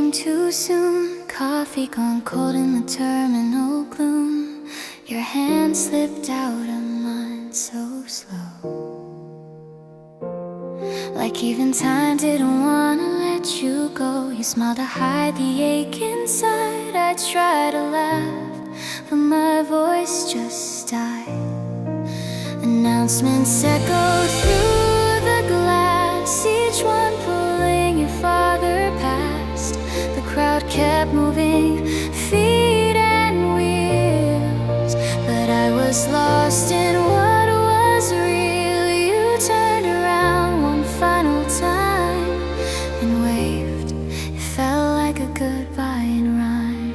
came too soon. Coffee gone cold in the terminal gloom. Your hand slipped out of mine so slow, like even time didn't wanna let you go. You smiled to hide the ache inside. I tried to laugh, but my voice just died. Announcements echoed through the glass, each one pulling your father past. The crowd kept moving, feet and wheels, but I was lost in what was real. You turned around one final time and waved. It felt like a goodbye in rhyme.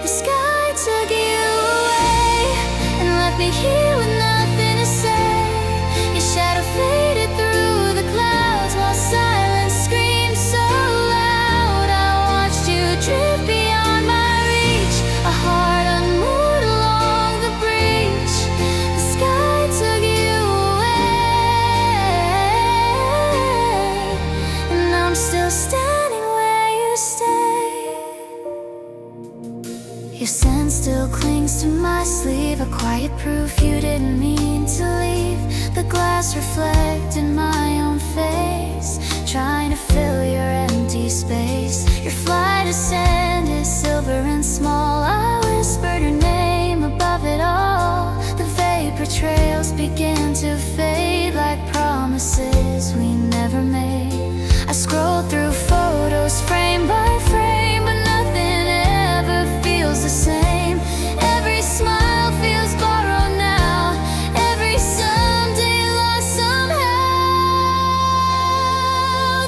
The sky took you away and left me here with nothing to say. Your shadow faded through the clouds while silence screamed so loud. I watched you drift beyond my reach, a heart unmoored along the breach. The sky took you away, and I'm still standing where you stayed. Your scent still clings to my sleeve, a quiet proof you didn't mean to leave. The glass reflected my own face, trying to fill your empty space. Your flight ascended silver and small. I whispered her name above it all. The vapor trails began to fade like promises we never made. I scrolled through photos frame by frame, but nothing ever feels the same. Every smile feels borrowed now, every someday lost somehow.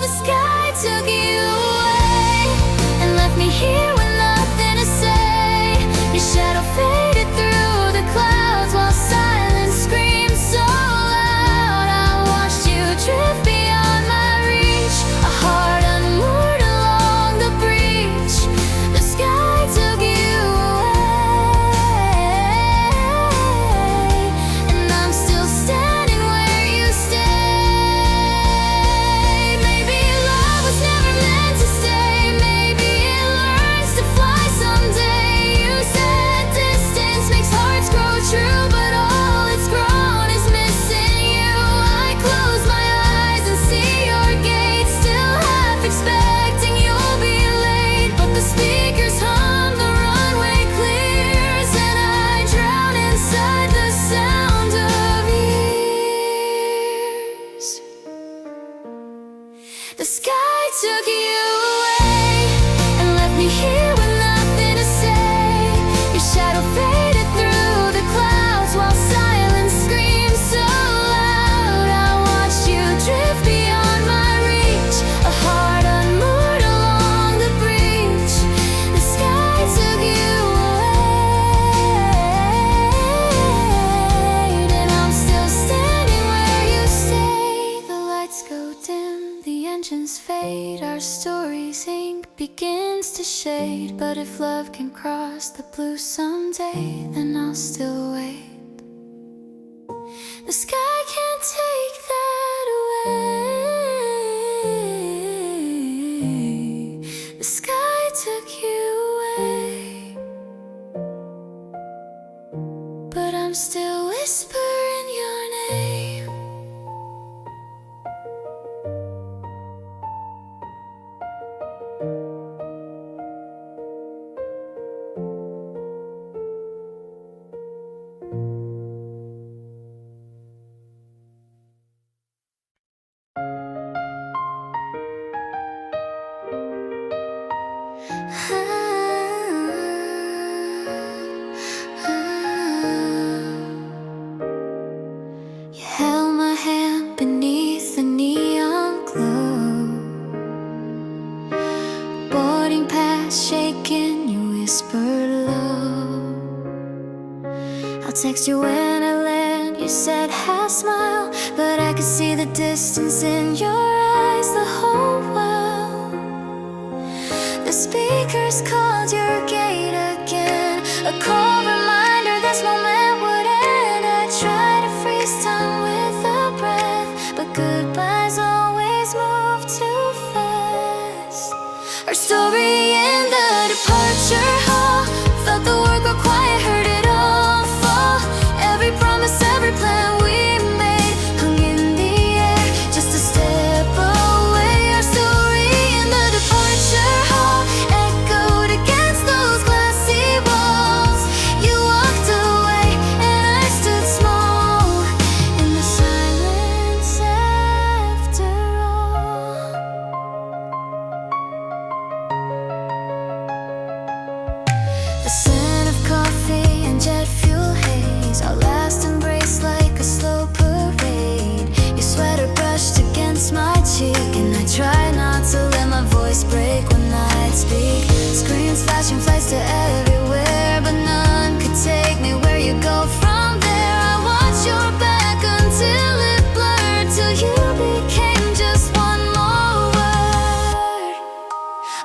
The sky took you away and left me here with nothing to say. Your shadow faded through the clouds while silence screamed so loud. I watched you drift beyond my reach, a heart unmoored along the breach. The sky took you away, and I'm still standing where you stayed. Maybe love was never meant to stay, maybe it learns to fly someday. You said distance makes hearts grow true, but all it's grown is missing you. I close my eyes and see your gate, still half expecting you'll be late. But the speakers hum, the runway clears, and I drown inside the sound of years. The sky took you away and left me here with nothing to say. Your shadow faded through the clouds while silence screamed so loud. I watched you drift beyond my reach, a heart unmoored along the breach. The sky took you away, and I'm still standing where you stayed. The lights go dim, the engines fade, our story's ink begins to shade. But if love can cross the blue someday, then I'll still wait. The sky can't take that away. The sky took you away, but I'm still whispering your name. You held my hand beneath the neon glow. Boarding pass shaking, you whispered low. I'll text you when I land, you said half smile, but I could see the distance in your eyes the whole while. The speakers called your gate again, a cold reminder this moment would end. I tried to freeze time with a breath, but goodbyes always move too fast. Our story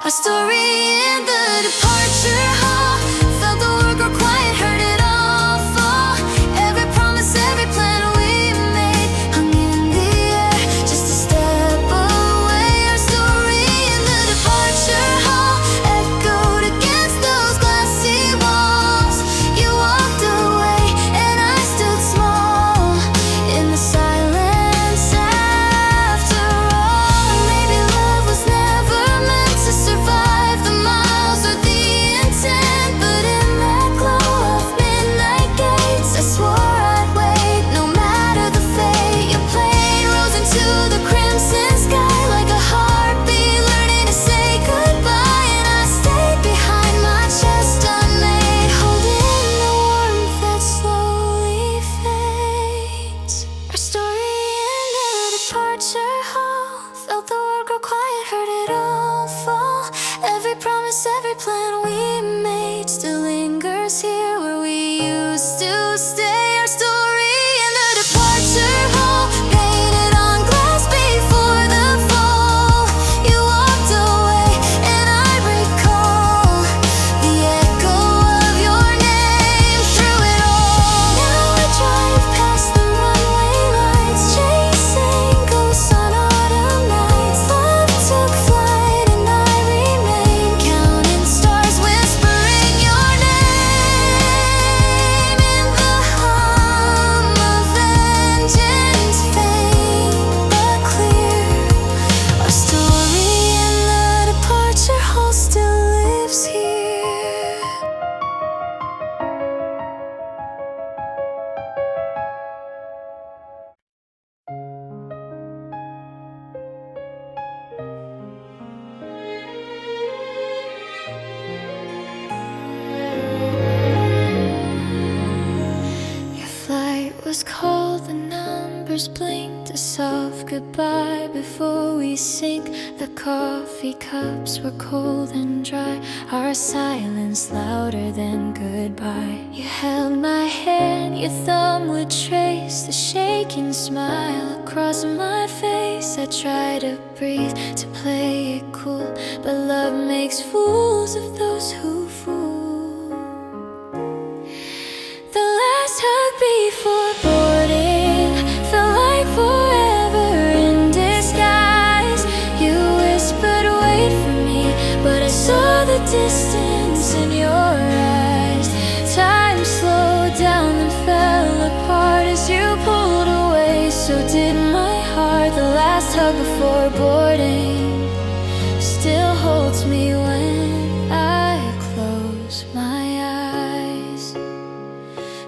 Our story in the departure hall. Felt the world grow quiet, heard it all fall. Every promise, every plan we made hung in the air, just a step away. Our story in the departure hall echoed against those glassy walls. You walked away and I stood small in the silence after all. Maybe love was never meant to survive the miles or the intent, but in that glow of midnight gates I swore I'd wait no matter the fate. Your plane rose into the crimson sky like a heartbeat learning to say goodbye, and I stayed behind, my chest unmade, holding the warmth that slowly fades. Our story in the departure hall. Felt the world grow quiet, heard it all fall. Every promise, every plan we made still lingers here where we used to stay. Our story in the departure hall, painted on glass before the fall. You walked away and I recall the echo of your name through it all. Now I drive past the runway lights, chasing ghosts on autumn nights. Love took flight and I remain, counting stars, whispering your name in the hum of engines, faint but clear. Our story in the departure hall still lives here. Your flight was called, the numbers blinked a soft goodbye before we sink. The coffee cups were cold and dry, our silence louder than goodbye. You held my hand, your thumb would trace the shaking smile across my face. I tried to breathe, to play it cool, but love makes fools of those who fool. The last hug before boarding felt like forever in disguise. You whispered, wait for me, but I saw the distance in your eyes. Time slowed down and fell apart as you pulled away. So did my heart. The last hug before boarding still holds me when I close my eyes.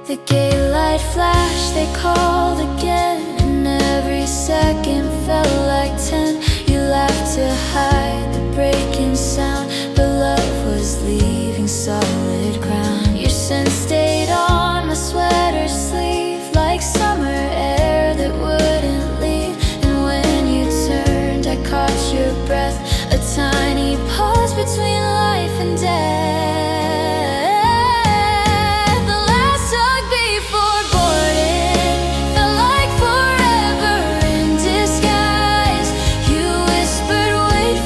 The gate light flashed, they called again, and every second felt like 10. You laughed to hide the breaking sound, but love was leaving solid ground. Your scent stayed on my sweater sleeve like summer air that wouldn't leave. And when you turned, I caught your breath, a tiny pause between life and death. The last hug before boarding felt like forever in disguise. You whispered, wait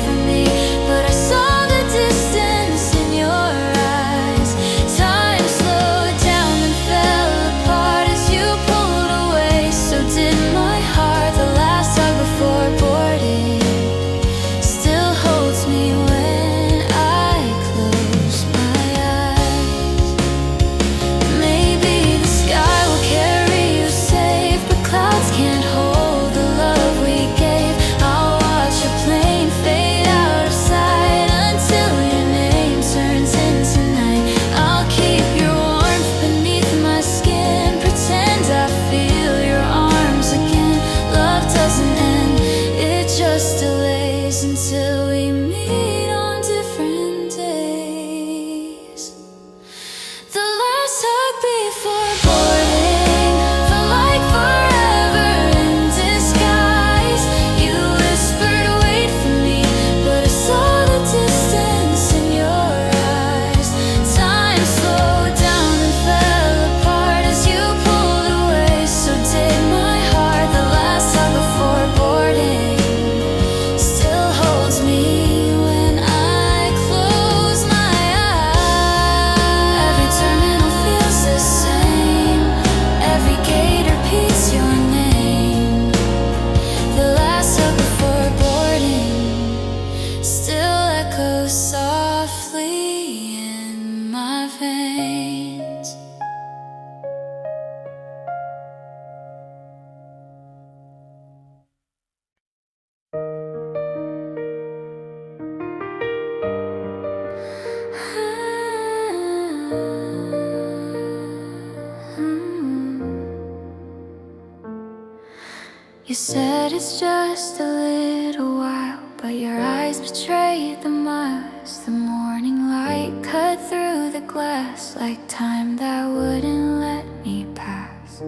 said it's just a little while, but your eyes betrayed the miles. The morning light cut through the glass like time that wouldn't let me pass.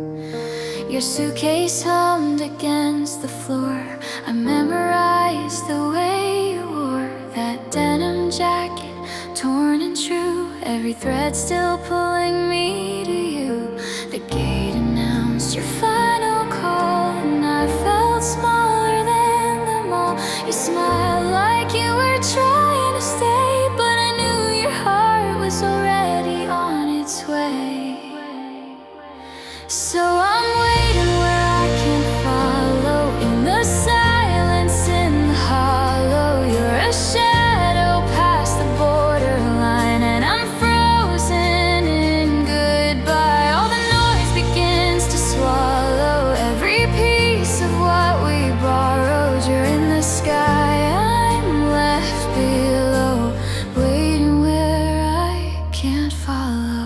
Your suitcase hummed against the floor. I memorized the way you wore that denim jacket, torn and true, every thread still pulling me to you. The gate announced your final call, and I felt smaller than them all. You smiled like you were trying to stay, but I knew your heart was already on its way. So I'm waiting where I can follow, in the silence, in the hollow. You're a shadow past the borderline, and I'm frozen in goodbye. All the noise begins to swallow every piece of what we borrowed. You're in the sky, I'm left below, waiting where I can't follow.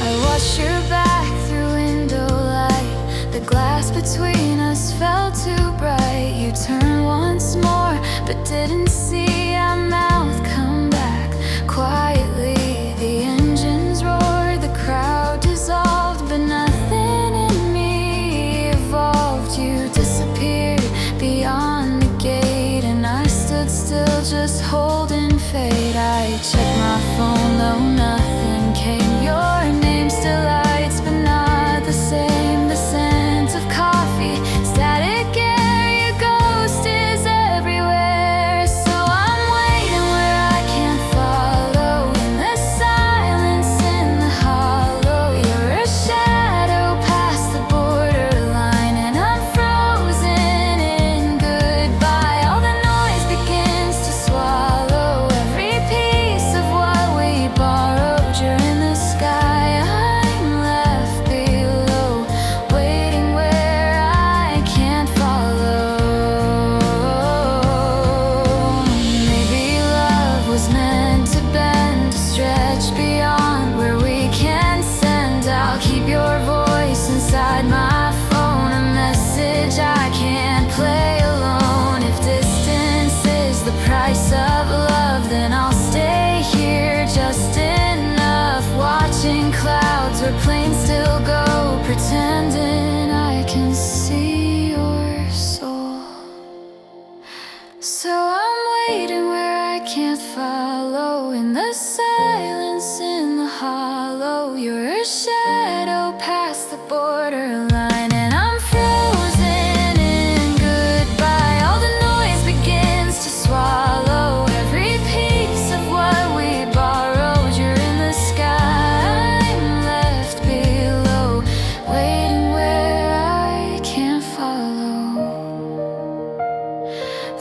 I watched your back through window light. The glass between us felt too bright. You turned once more, but didn't see our mouth come back. Quietly, the engines roared, the crowd dissolved, but nothing in me evolved. You disappeared beyond the gate, and I stood still, just holding fate. I checked my phone, though nothing came. Your name still lights, but not the same. The scent of coffee, static air, your ghost is everywhere. So I'm waiting where I can't follow, in the silence, in the hollow. You're a shadow past the borderline, and I'm frozen in goodbye. All the noise begins to swallow every piece of what we borrowed. You're in the sky, I'm left below, waiting where I can't follow. Maybe love was meant to bend, to stretch beyond where we can send. I'll keep your voice inside my phone, a message I can't play alone. If distance is the price of love, then I'll stay here just enough, watching clouds where planes still go, pretending I can see your soul. So I'm waiting where I can't follow, in the silence, in the hollow. You're a shadow past the borderline, and I'm frozen in goodbye. All the noise begins to swallow every piece of what we borrowed. You're in the sky, I'm left below, waiting where I can't follow.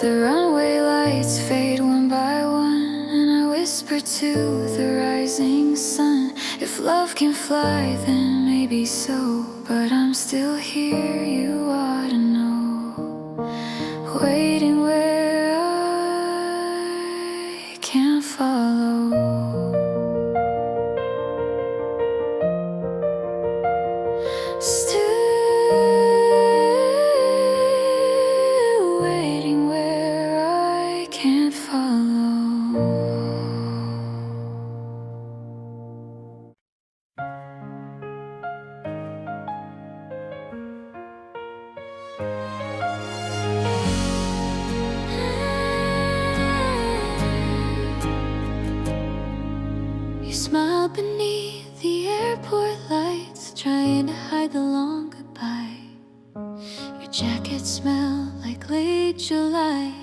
The runway lights fade one by one, and I whisper to the rising sun, if love can fly, then maybe so. But I'm still here, you ought to know, waiting where I can't follow. Still waiting where I can't follow. You smile beneath the airport lights, trying to hide the long goodbye. Your jacket smelled like late July,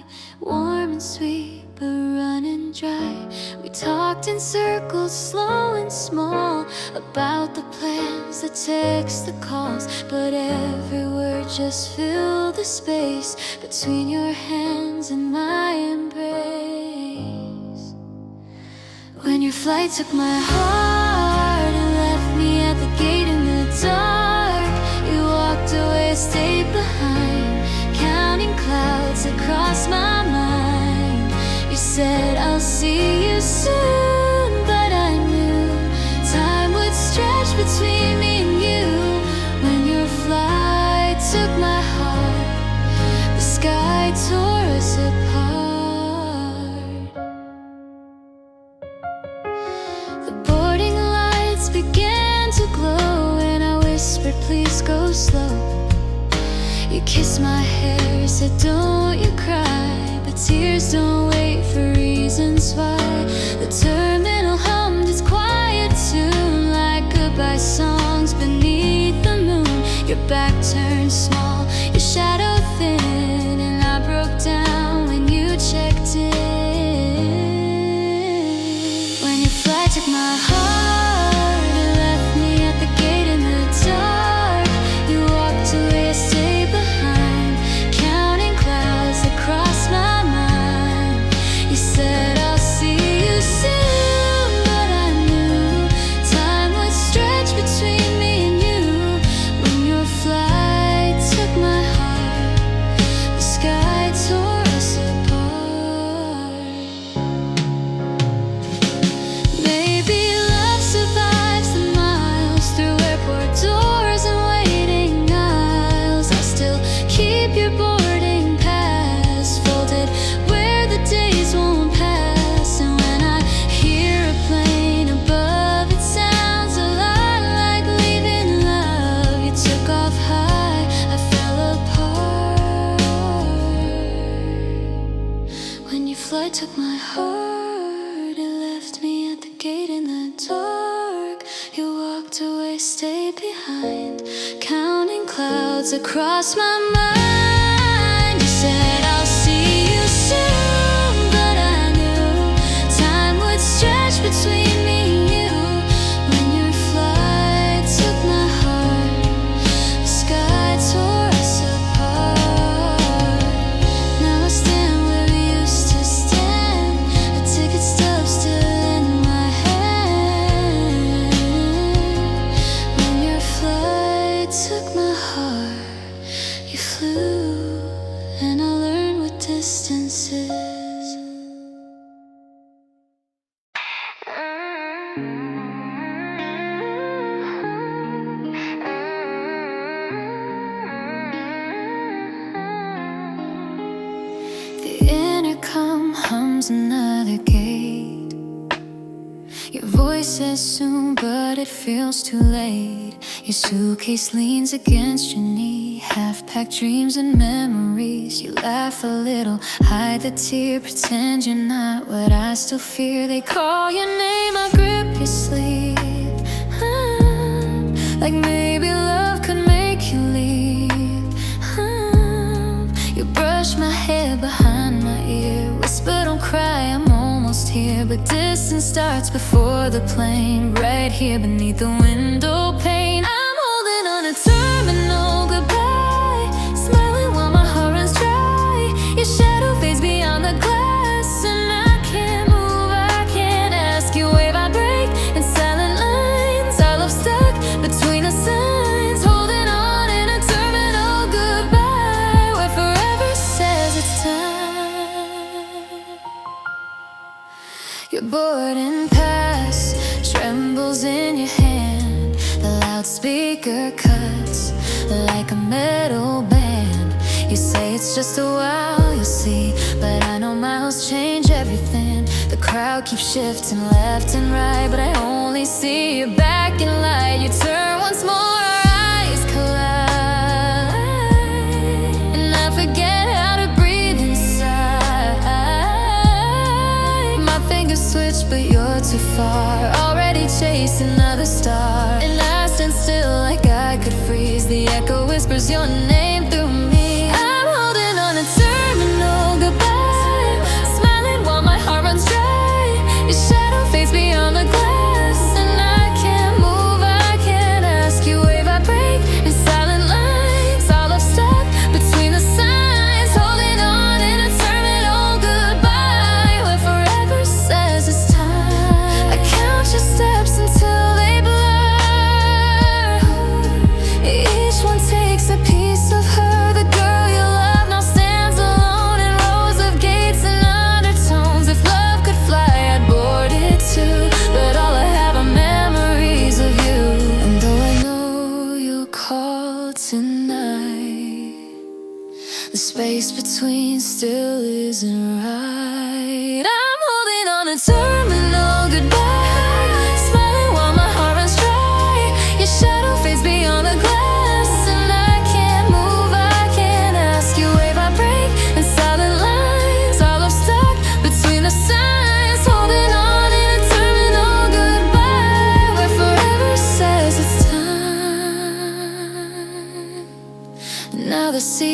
warm and sweet but running dry. We talked in circles, slow and small, about the plans, the texts, the calls, but every word just filled the space between your hands and my embrace. When your flight took my heart and left me at the gate in the dark, you walked away, stayed behind, counting clouds across my mind. You said, I'll see you soon, but I knew time would stretch between me and you. When your flight please go slow. You kissed my hair, said don't you cry, but tears don't wait for reasons why. The terminal hummed its quiet tune like goodbye songs beneath the moon. Your back turned small, your shadow thin, and I broke down when you checked in. When your flight took my heart, it left me at the gate in the dark. You walked away, I stayed behind, counting clouds that crossed my mind. You said I'll see you soon, but I knew time would stretch between me and you. When your flight took my heart, the sky tore us apart. Maybe love survives the miles through airport doors and waiting aisles. I still keep your boarding pass folded where the days won't pass. And when I hear a plane above, it sounds a lot like leaving love. You took off high, I fell apart. When your flight took my heart, it left me at the gate in the dark. You walked away, stayed behind, counting clouds across my mind. You said I'll see you soon, but I knew time would stretch between me and you. When your flight took my heart, the sky tore us apart. Now I stand where we used to stand, a ticket stub still in my hand. When your flight took my heart, you flew, and I learned what distance is. The intercom hums another gate. Your voice says soon, but it feels too late. Your suitcase leans against your knee, half-packed dreams and memories. You laugh a little, hide the tear, pretend you're not what I still fear. They call your name, I grip your sleeve, like maybe love could make you leave. You brush my hair behind my ear, whisper don't cry, I'm almost here. But distance starts before the plane, right here beneath the window pane. I'm holding on a terminal goodbye, smiling while my heart runs dry. Your shadow fades beyond the glass, and I can't move, I can't ask you. Wave I break in silent lines, our love stuck between the signs. Holding on in a terminal goodbye, where forever says it's time. Your boarding pass trembles in your hand, the loudspeaker cuts like a metal band. You say it's just a while, you'll see, but I know miles change everything. The crowd keeps shifting left and right, but I only see you back in light. You turn once more, our eyes collide, and I forget how to breathe inside. My fingers switch, but you're too far, already chasing another star. And I stand still like I could freeze, the echo whispers your name through me. I'm holding on a terminal goodbye, smiling while my heart runs dry. Your shadow fades beyond the glass, and I can't move, I can't ask you. Wave I break in silent lines, all of stuck between the signs. Holding on in a terminal goodbye, where forever says it's time. I count your steps until they blur, each one takes a piece of her. The girl you love now stands alone in rows of gates and undertones. If love could fly, I'd board it too, but all I have are memories of you. And though I know you'll call tonight, the space between still isn't right. I'm holding on a terminal goodbye, smiling while my heart runs dry. Your shadow fades beyond the glass,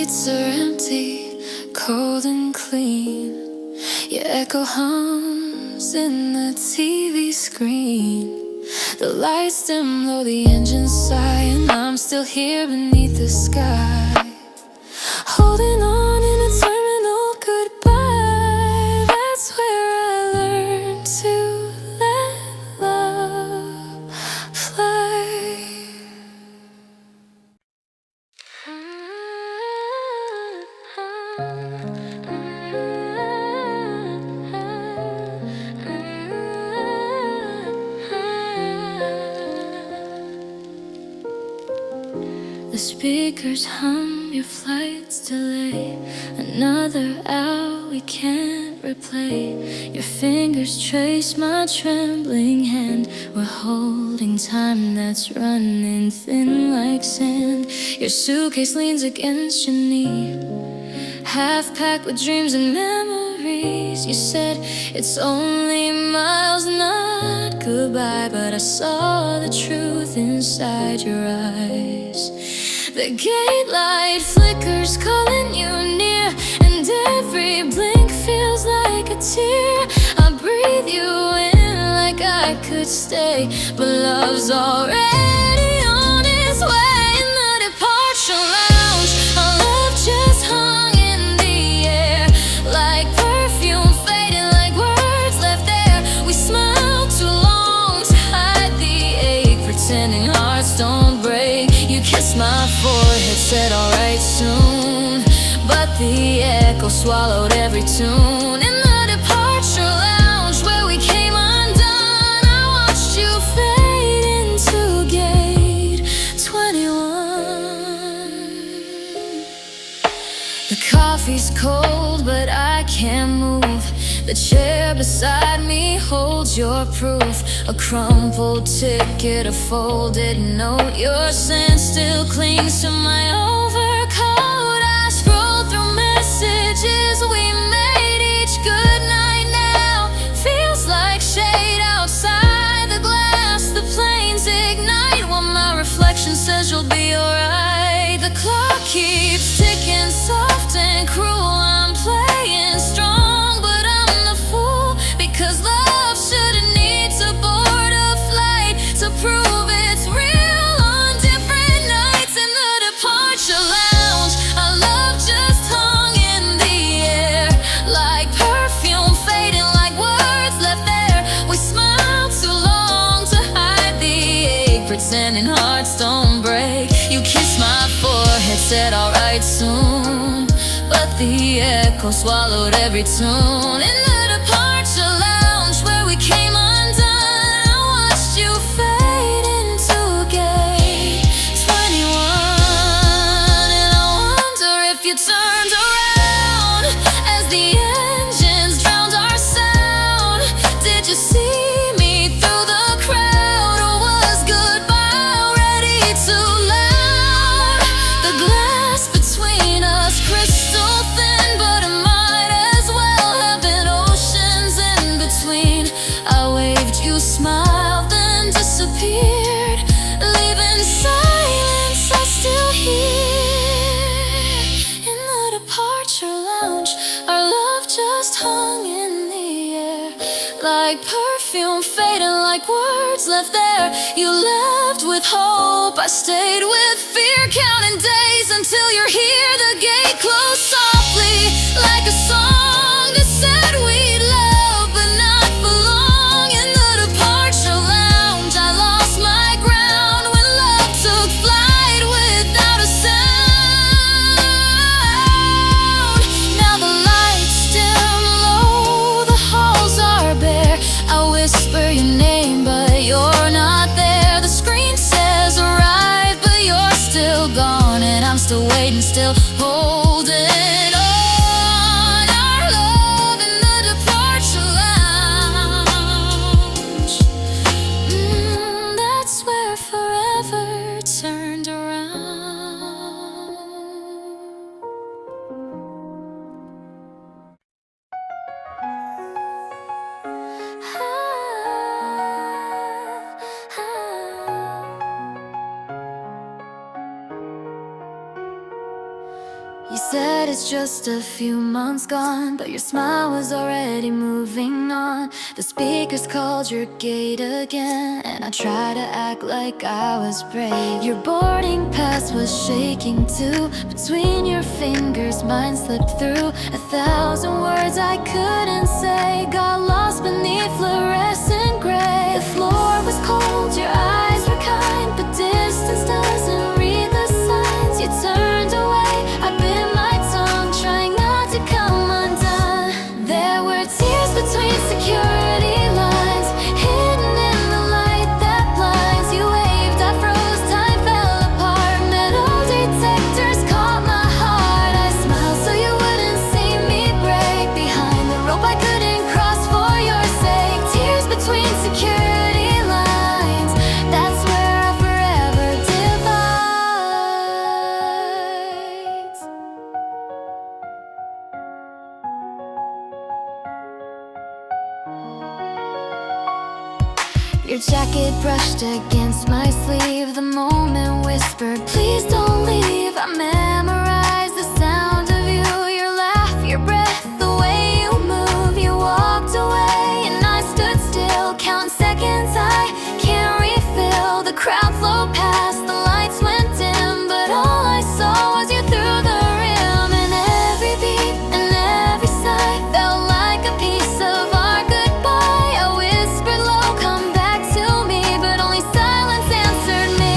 streets are empty, cold and clean. Your echo hums in the TV screen. The lights dim though the engines sigh, and I'm still here beneath the sky, holding on in a terminal goodbye. That's where I learned to let love fly. The speakers hum, your flight's delayed. Another hour we can't replay. Your fingers trace my trembling hand. We're holding time that's running thin like sand. Your suitcase leans against your knee, half packed with dreams and memories. You said it's only miles, not goodbye, but I saw the truth inside your eyes. The gate light flickers, calling you near, and every blink feels like a tear. I breathe you in like I could stay, but love's already on its way. In the departure lounge, our love just hung in the air, like perfume fading, like words left there. We smiled too long to hide the ache, pretending hearts don't break. You kissed my forehead, said alright soon, but the echo swallowed every tune. In the departure lounge where we came undone, I watched you fade into gate 21. The coffee's cold, but I can't move. The chair beside me holds your proof, a crumpled ticket, a folded note. Your scent still clings to my overcoat. I scroll through messages we made. Each good night now feels like shade outside the glass. The planes ignite while my reflection says you'll be alright. The clock keeps ticking, soft and cruel. I'm playing strong, but I'm the fool, because love shouldn't need to board a flight to prove it's real. On different nights in the departure lounge, our love just hung in the air, like perfume fading, like words left there. We smiled too long to hide the ache, pretending hearts don't break. You kissed my forehead, said alright soon, but the echo swallowed every tune. In the departure lounge where we came undone, I watched you fade into gate 21. And I wonder if you turned around as the engines drowned our sound. Did you see me through the crowd, or was goodbye already too loud? The glass between us crystal thin, but it might as well have been oceans in between. I waved, you smiled, then disappeared, leaving silence. I still hear. In the departure lounge, our love just hung in the air, like perfume fading, like words left there. You left with hope, I stayed with fear, counting days until you're here. The gate closed softly, like a song that said we'd love, but not for long. In the departure lounge, I lost my ground when love took flight without a sound. Now the lights dim low, the halls are bare. I whisper your name, but you're not there. The screen says arrive, but you're still gone, and I'm still waiting, still holding said it's just a few months gone, but your smile was already moving on. The speakers called your gate again, and I tried to act like I was brave. Your boarding pass was shaking too. Between your fingers, mine slipped through. 1,000 words I couldn't say got lost beneath fluorescent gray. The floor was cold, your eyes were kind, but distance doesn't read the signs. You turned away, I bit my tongue, trying not to come undone. There were tears between security lines, hidden in the light that blinds. You waved, I froze, time fell apart. Metal detectors caught my heart. I smiled so you wouldn't see me break. Behind the rope I couldn't cross for your sake. Tears between security lines, that's where our forever divides. Your jacket brushed against my sleeve. The moment whispered, please don't leave. I memorized the sound of you, your laugh, your breath, the way you move. You walked away and I stood still, counting seconds I can't refill. The crowd flowed past, the lights went dim, but all I saw was you through the rim. And every beat and every sigh felt like a piece of our goodbye. I whispered low, come back to me, but only silence answered me.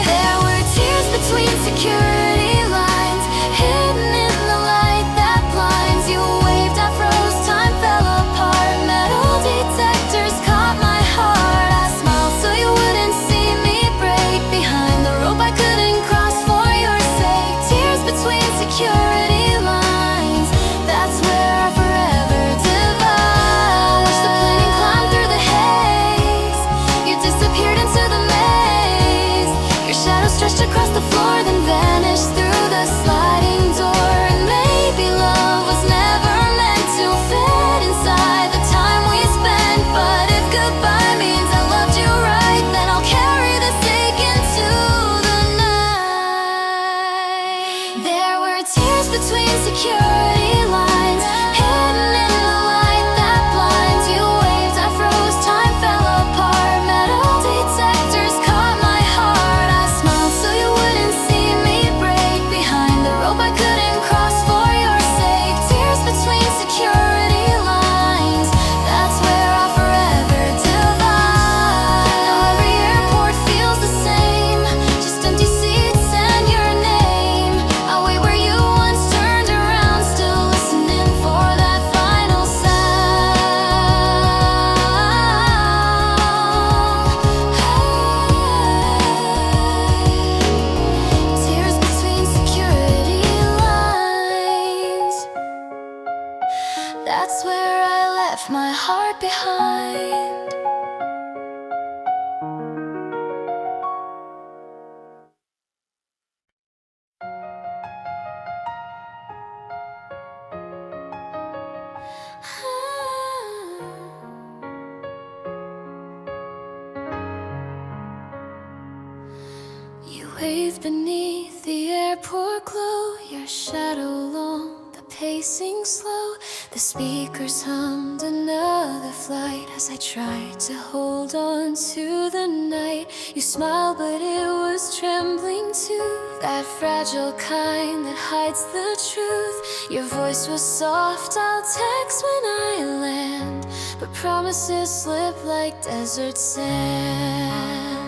There were tears between security lines, hidden in the light that blinds. You waved, I froze, time fell apart. Metal detectors caught my heart. I smiled so you wouldn't see me break. Behind the rope I couldn't cross for your sake. Tears between security lines, that's where our forever divides. Watched the plane climb through the haze. You disappeared into the maze. Your shadow stretched across the floor, then vanished through the sliding door. And maybe love was never meant to fit inside the time we spent. But if goodbye means I loved you right, then I'll carry this ache into the night. There were tears between security lines, hidden in the light that blinds. You waved, I froze, time fell apart. Metal detectors caught my heart. I smiled so you wouldn't see me break. Behind the rope I couldn't cross for your sake. Tears between security lines, that's where our forever divide. Now every airport feels the same, just empty seats and your name. I wait where you once turned around, still listening for that final sound. Tears between security lines, that's where I left my heart behind. You wave beneath the airport glow, your shadow long, the pacing slow. The speakers hummed another flight as I tried to hold on to the night. You smiled, but it was trembling too, that fragile kind that hides the truth. Your voice was soft, I'll text when I land, but promises slip like desert sand.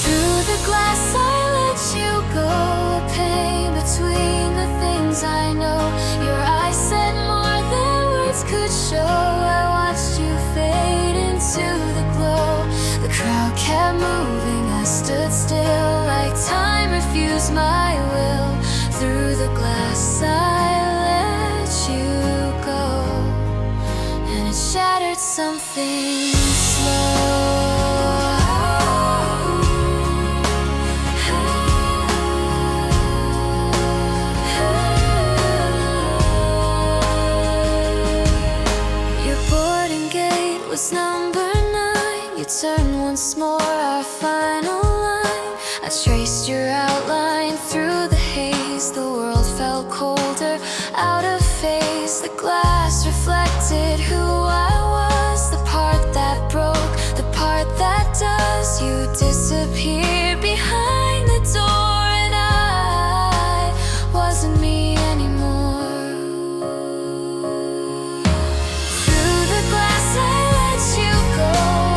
Through the glass I let you go, a pain between the things I know. Your eyes said more than words could show. I watched you fade into the glow. The crowd kept moving, I stood still, like time refused my will. Through the glass I let you go, and it shattered something slow. Was number 9. You turned once more, our final line. I traced your outline through the haze, the world felt colder, out of phase. The glass reflected who I was, the part that broke, the part that does. You disappeared behind the door, and I wasn't me anymore. Through the glass I let you go,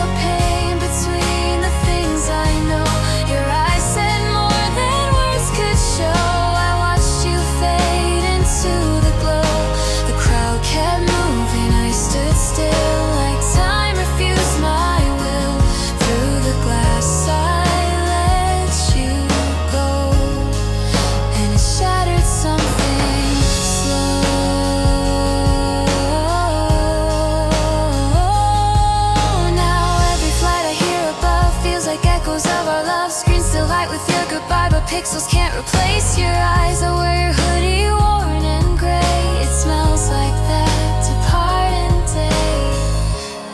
a pain between the things I know. Your eyes said more than words could show. I watched you fade into the glow. The crowd kept moving, I stood still like time refused my will. Through the glass I let you go, and it shattered something slow. Now every flight I hear above feels like echoes of our love. Screens still light with your goodbye, but pixels can't replace your eyes. I wear your hoodie worn and gray. It smells like that departing day.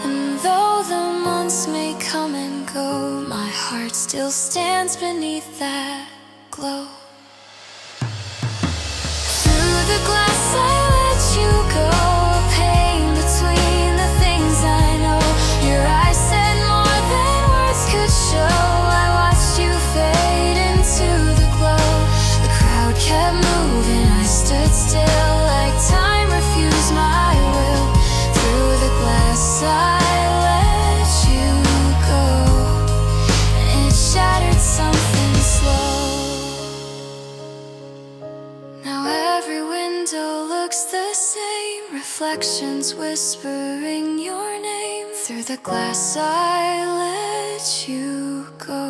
And though the months may come and go, my heart still stands beneath that glow. Through the glass I let you go, a pain between the things I know. Your eyes said more than words could show. I watched you fade into the glow. The crowd kept moving, I stood still like time refused my will. Through the glass I let you go, and it shattered something slow. Now every window looks the same, reflections whispering your name. Through the glass I let you go,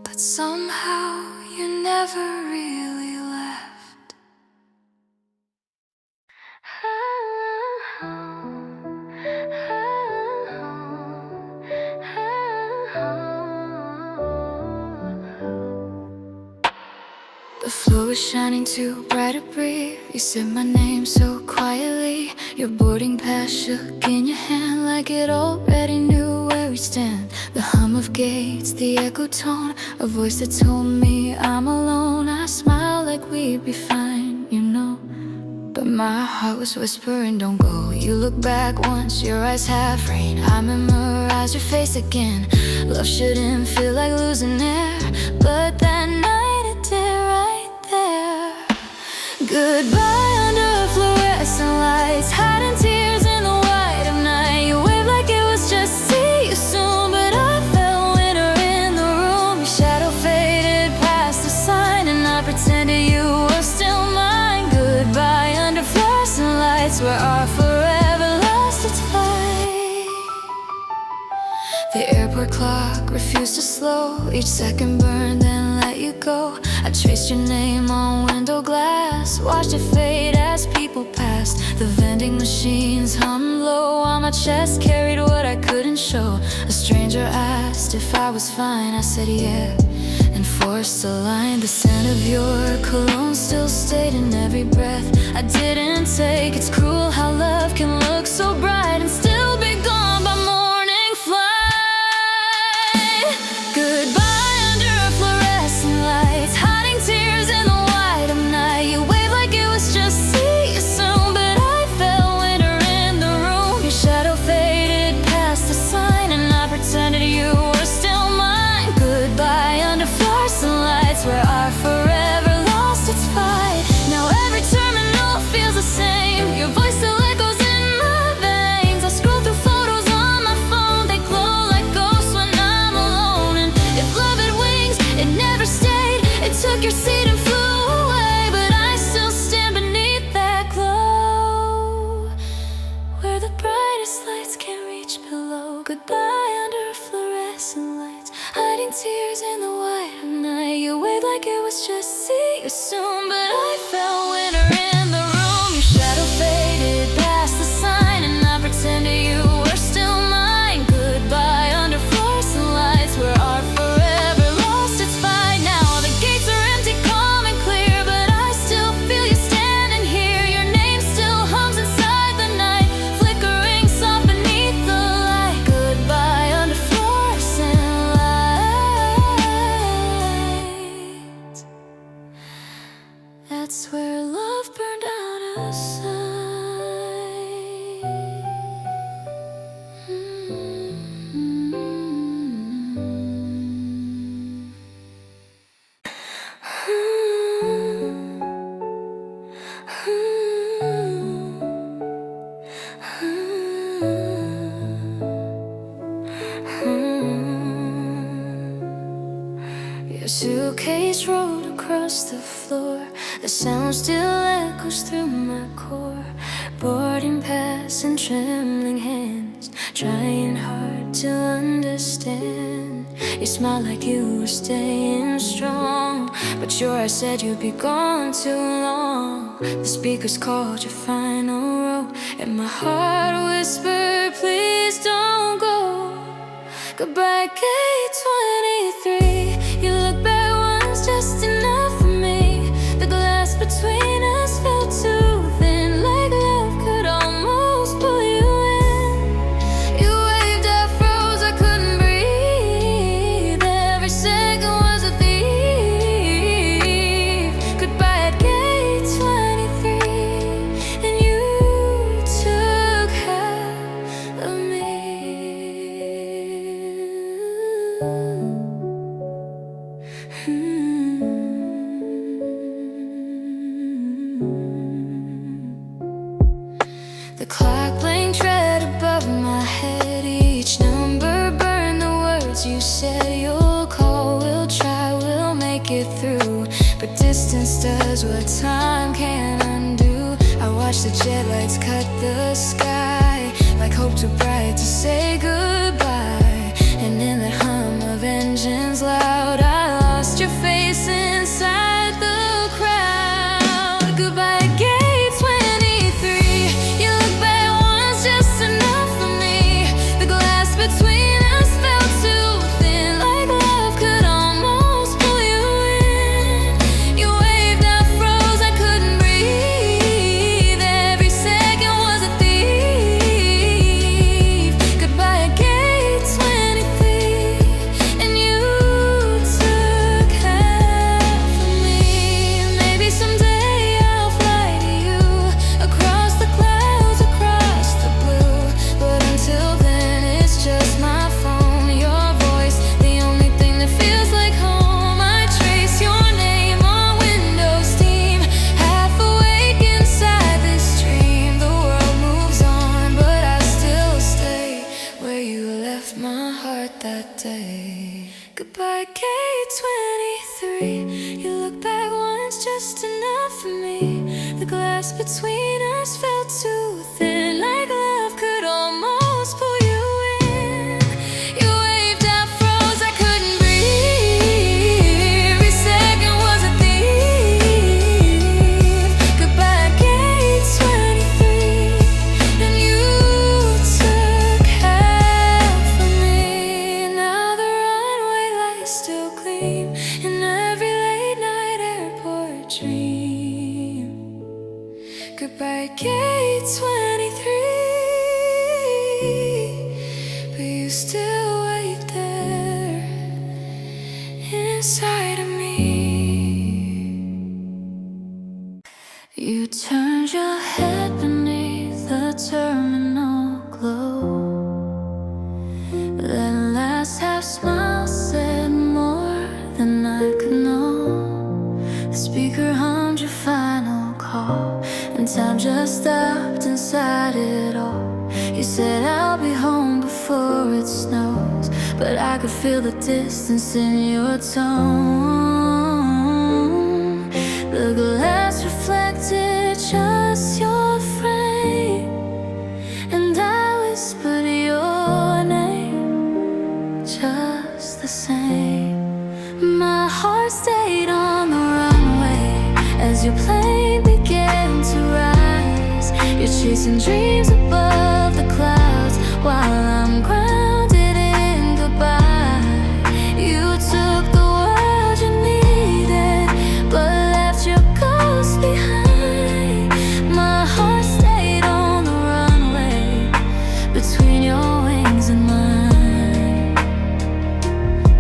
but somehow you never really left. The floor was shining too bright to breathe. You said my name so quietly. Your boarding pass shook in your hand like it already knew where we stand. The hum of gates, the echo tone, a voice that told me I'm alone. I smiled like we'd be fine, you know, but my heart was whispering, don't go. You look back once, your eyes half rain. I memorized your face again. Love shouldn't feel like losing air, but that night it did right there. Goodbye under fluorescent lights, hiding tears in the white of night. You waved like it was just see you soon, but I felt winter in the room. Your shadow faded past the sign, and I pretended you were still mine. Goodbye under fluorescent lights, where our forever lost its fight. The airport clock refused to slow. Each second burned, then let you go. I traced your name on window glass, watched it fade as people passed. The vending machines hummed low, on my chest carried what I couldn't show. A stranger asked if I was fine, I said yeah, and forced a line. The scent of your cologne still stayed in every breath I didn't take. It's cruel how love can look so bright and still be gone by morning flight. Goodbye under fluorescent lights, hiding tears in the white of night. You waved like it was just see you soon, but I felt winter in the room. Your shadow faded past the sign, and I pretended you were still mine. Goodbye under fluorescent lights, where our forever lost its fight. Now every terminal feels the same. Your voice still echoes in my veins. I scroll through photos on my phone, they glow like ghosts when I'm alone. And if love had wings, it never stayed. It took your seat and flew away, but I still stand beneath that glow, where the brightest lights can't reach below. Goodbye under fluorescent lights, hiding tears in the white of night. You waved like it was just see you soon, but I felt winter in the room. Your shadow faded past the sign, and I pretended you were still mine. Goodbye under fluorescent lights, where our forever lost its fight. Now the gates are empty, calm and clear, but I still feel you standing here. Your name still hums inside the night, flickering soft beneath the light. Goodbye under fluorescent lights. nights where love burned out of sight. Your suitcase rolled across the floor. The sound still echoes through my core. Boarding pass and trembling hands, trying hard to understand. You smiled like you were staying strong, but your eyes said you'd be gone too long. The speakers called your final row, and my heart whispered, please don't go. Goodbye, gate 23. You look back once, just enough for me. The glass between us felt too thin, like love could almost pull you in. You waved, I froze, I couldn't breathe. Every second was a thief. Goodbye at gate 23, and you took half of me. The clock blinked red above my head. Each number burned the words you said. You'll call, we'll try, we'll make it through. But distance does what time can't undo. I watch the jet lights cut the sky, like hope too bright to say goodbye. And in that hum of engines loud, I lost your face inside the crowd. Goodbye, gate 23. You look back once, just enough for me. The glass between us felt too thin, like love could almost pull you in. You waved, I froze, I couldn't breathe. Every second was a thief. Goodbye, gate 23, and you took half of me. Maybe someday I'll fly to you, across the clouds, across the blue. But until then, it's just my phone, your voice, the only thing that feels like home. I trace your name on window steam, half awake inside this dream. The world moves on, but I still stay where you left my heart that day. Goodbye, gate 23. You look back once, just enough for me. The glass between us felt too thin, like love could almost pull you in. You waved, I froze, I couldn't breathe. Every second was a thief. Goodbye, gate 23, and you took half of me. Now the runway lights still gleam in every late night airport dream. Goodbye, gate 23, but you still wait there inside of me. You turned your head beneath the terminal glow. That last half smile said more than I could know. The speaker hummed your final call, and time just stopped inside it all. You said I'll be home before it snows, but I could feel the distance in your tone. The glass reflected just your frame, and I whispered your name just the same. My heart stayed on the runway as your plane began to rise. You're chasing dreams above the clouds while I'm grounded in goodbye. You took the world you needed, but left your ghost behind. My heart stayed on the runway between your wings and mine.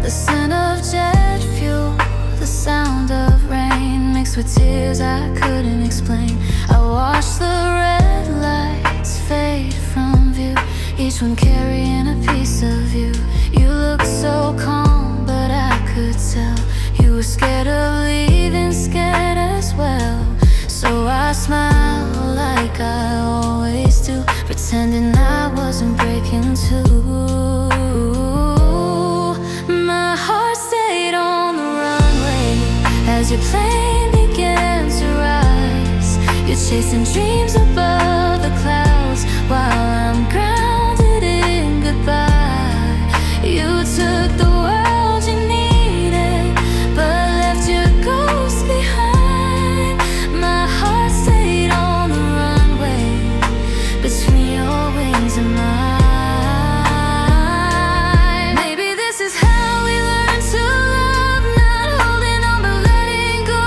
The scent of jet fuel, the sound of rain mixed mixed with tears I couldn't explain. I watched the red lights fade from view, each one carrying a piece of you. You looked so calm, but I could tell you were scared of leaving, scared as well. So I smiled like I always do, pretending I wasn't breaking too. My heart stayed on the runway as your plane began to rise. You're chasing dreams above the clouds while I'm grounded in goodbye. You took the world you needed, but left your ghost behind. My heart stayed on the runway between your wings and mine. Maybe this is how we learn to love, not holding on but letting go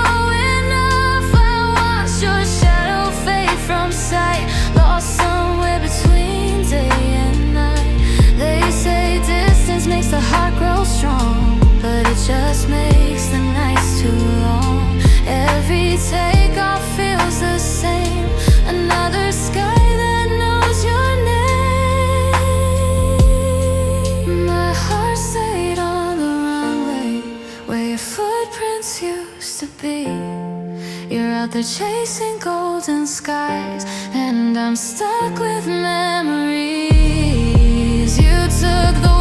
enough. I watched your shadow fade from sight, lost somewhere between day and night. They say distance makes the heart grow strong, but it just makes the nights too long. Every takeoff feels the same, another sky that knows your name. My heart stayed on the runway where your footprints used to be. You're out there chasing golden skies, and I'm stuck with memories. You took the